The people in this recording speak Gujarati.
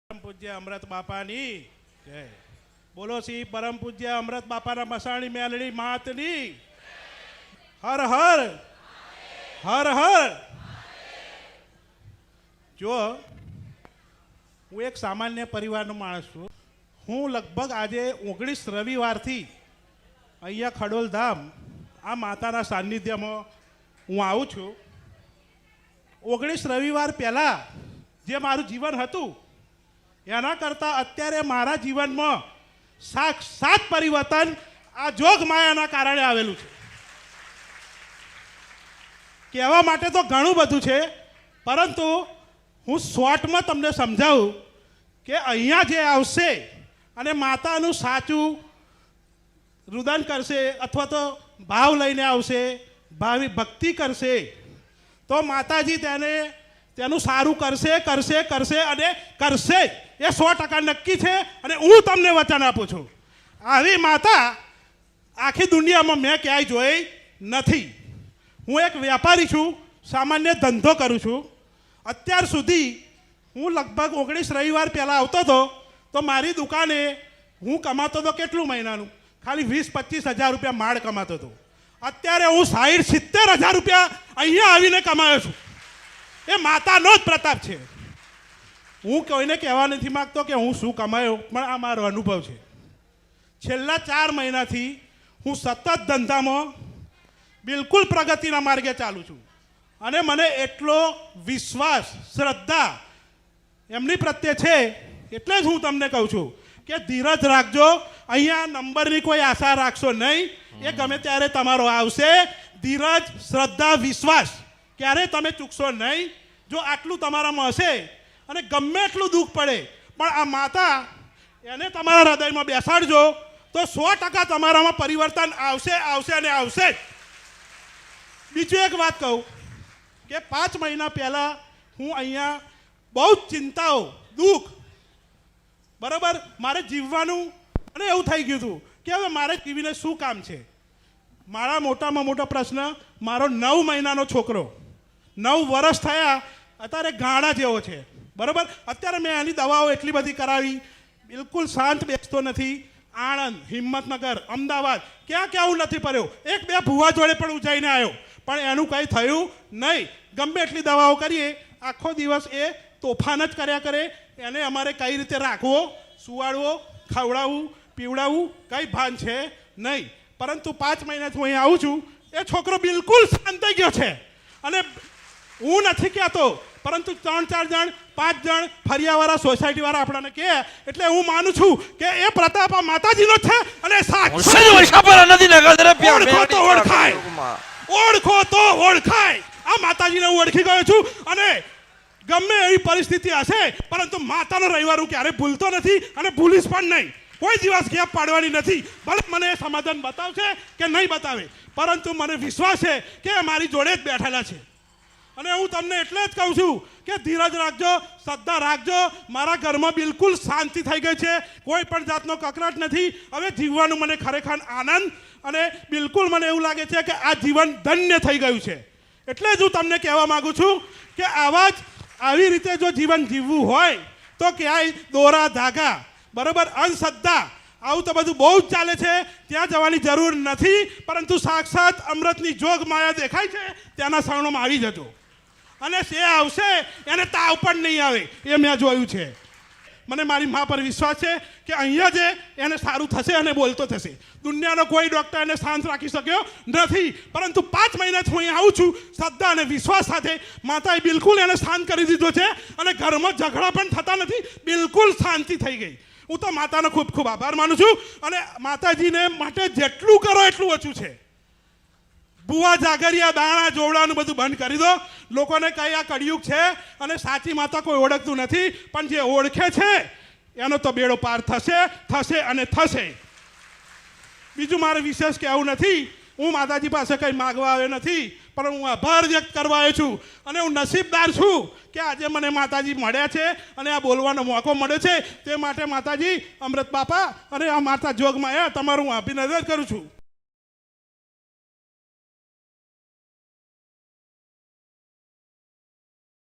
પરમ પૂજ્ય અમૃત બાપાની જય બોલો શ્રી પરમ પૂજ્ય અમૃત બાપાના મસાણી મેલડી માતની હર હર હર હર। જો હું એક સામાન્ય પરિવારનો માણસ છું। હું લગભગ આજે 19 રવિવારથી અહીંયા ખડોલ ધામ આ માતાના સાનિધ્યમાં હું આવું છું। 19 રવિવાર પહેલાં જે મારું જીવન હતું એના કરતાં અત્યારે મારા જીવનમાં સાક્ષાત પરિવર્તન આ જોગ માયાના કારણે આવેલું છે। કહેવા માટે તો ઘણું બધું છે, પરંતુ હું શોર્ટમાં તમને સમજાવું કે અહીંયા જે આવશે અને માતાનું સાચું રુદન કરશે અથવા તો ભાવ લઈને આવશે, ભાવી ભક્તિ કરશે, તો માતાજી તેનું સારું કરશે કરશે કરશે અને કરશે એ 100% નક્કી છે। અને હું તમને વચન આપું છું, આવી માતા આખી દુનિયામાં મેં ક્યાંય જોઈ નથી। હું એક વેપારી છું, સામાન્ય ધંધો કરું છું। અત્યાર સુધી હું લગભગ 19 રવિવાર પહેલાં આવતો હતો તો મારી દુકાને હું કમાતો હતો કેટલું મહિનાનું, ખાલી 20-25 હજાર રૂપિયા માળ કમાતો હતો। અત્યારે હું 60-70 હજાર રૂપિયા અહીંયા આવીને કમાયો છું। એ માતાનો જ પ્રતાપ છે। હું કોઈને કહેવા નથી માગતો કે હું શું કમાયો, પણ આ મારો અનુભવ છે। છેલ્લા 4 મહિનાથી હું સતત ધંધામાં બિલકુલ પ્રગતિના માર્ગે ચાલું છું। અને મને એટલો વિશ્વાસ શ્રદ્ધા એમની પ્રત્યે છે, એટલે જ હું તમને કહું છું કે ધીરજ રાખજો। અહીંયા નંબરની કોઈ આશા રાખશો નહીં, એ ગમે ત્યારે તમારો આવશે। ધીરજ, શ્રદ્ધા, વિશ્વાસ ક્યારે તમે ચૂકશો નહીં। જો આટલું તમારામાં હશે અને ગમે એટલું દુઃખ પડે પણ આ માતા એને તમારા હૃદયમાં બેસાડજો તો 100% તમારામાં પરિવર્તન આવશે આવશે અને આવશે જ। બીજું એક વાત કહું કે 5 મહિના પહેલાં હું અહીંયા બહુ જ ચિંતાઓ, દુઃખ, બરાબર, મારે જીવવાનું અને એવું થઈ ગયું હતું કે હવે મારે જીવીને શું કામ છે। મારા મોટામાં મોટો પ્રશ્ન, મારો 9 મહિનાનો છોકરો 9 વર્ષ થયા, અત્યારે ગાંડા જેવો છે, બરાબર। અત્યારે મેં એની દવાઓ એટલી બધી કરાવી, બિલકુલ શાંત બેસતો નથી। આણંદ, હિંમતનગર, અમદાવાદ, ક્યાં ક્યાં હું નથી પડ્યો। 1-2 ભુવા જોડે પણ હું જઈને આવ્યો, પણ એનું કંઈ થયું નહીં। ગમે એટલી દવાઓ કરીએ, આખો દિવસ એ તોફાન જ કર્યા કરે। એને અમારે કઈ રીતે રાખવો, સુવાડવો, ખવડાવવું, પીવડાવવું કંઈ ભાન છે નહીં। પરંતુ 5 મહિનાથી હું અહીં આવું છું, એ છોકરો બિલકુલ શાંત થઈ ગયો છે। અને હું નથી કહેતો, પરંતુ 3-4 જણ 5 જણ ફરિયાવાળા, સોસાયટીવાળા આપણને કહે, એટલે હું માનું છું કે એ પ્રતાપ આ માતાજીનો છે। અને ઓળખો તો ઓળખાય। આ માતાજીને હું ઓળખી ગયો છું। અને ગમે એવી પરિસ્થિતિ હશે, પરંતુ માતાનો રવિવાર હું ક્યારેય ભૂલતો નથી અને ભૂલીશ પણ નહીં। કોઈ દિવસ ગેપ પાડવાની નથી। ભલે મને સમાધાન બતાવશે કે નહીં બતાવે, પરંતુ મને વિશ્વાસ છે કે મારી જોડે જ બેઠેલા છે। અને હું તમને એટલે જ કહું છું કે ધીરજ રાખજો, શ્રદ્ધા રાખજો। મારા ઘરમાં બિલકુલ શાંતિ થઈ ગઈ છે, કોઈ પણ જાતનો કકરાટ નથી। હવે જીવવાનું મને ખરેખર આનંદ અને બિલકુલ મને એવું લાગે છે કે આ જીવન ધન્ય થઈ ગયું છે। એટલે જ હું તમને કહેવા માગું છું કે આવી રીતે જો જીવન જીવવું હોય તો ક્યાંય દોરા ધાગા, બરાબર, અંધશ્રદ્ધા, આવું તો બધું બહુ જ ચાલે છે, ત્યાં જવાની જરૂર નથી। પરંતુ સાક્ષાત અમૃતની જોગ માયા દેખાય છે, ત્યાંના શરણોમાં આવી જજો। અને જે આવશે એને તાવ પણ નહીં આવે, એ મેં જોયું છે। મને મારી મા પર વિશ્વાસ છે કે અહીંયા જે એને સારું થશે અને બોલતો થશે। દુનિયાનો કોઈ ડૉક્ટર એને શાંત રાખી શક્યો નથી, પરંતુ 5 મહિનાથી હું અહીં આવું છું શ્રદ્ધા અને વિશ્વાસ સાથે। માતાએ બિલકુલ એને શાંત કરી દીધો છે અને ઘરમાં ઝઘડા પણ થતા નથી, બિલકુલ શાંતિ થઈ ગઈ। હું તો માતાનો ખૂબ ખૂબ આભાર માનું છું। અને માતાજીને માટે જેટલું કરો એટલું ઓછું છે। ભુવા, જાગરિયા, દાણા જોવડાનું બધું બંધ કરી દો। લોકોને કઈ આ કળિયુગ છે અને સાચી માતા કોઈ ઓળખતું નથી, પણ જે ઓળખે છે એનો તો બેડો પાર થશે થશે અને થશે। બીજું મારે વિશેષ કહેવું નથી। હું માતાજી પાસે કંઈ માગવા આવ્યો નથી, પણ હું આભાર વ્યક્ત કરવા આવ્યો છું। અને હું નસીબદાર છું કે આજે મને માતાજી મળ્યા છે અને આ બોલવાનો મોકો મળ્યો છે। તે માટે માતાજી, અમૃત બાપા અને આ માતા જોગમાયા, તમારું હું અભિનંદન કરું છું।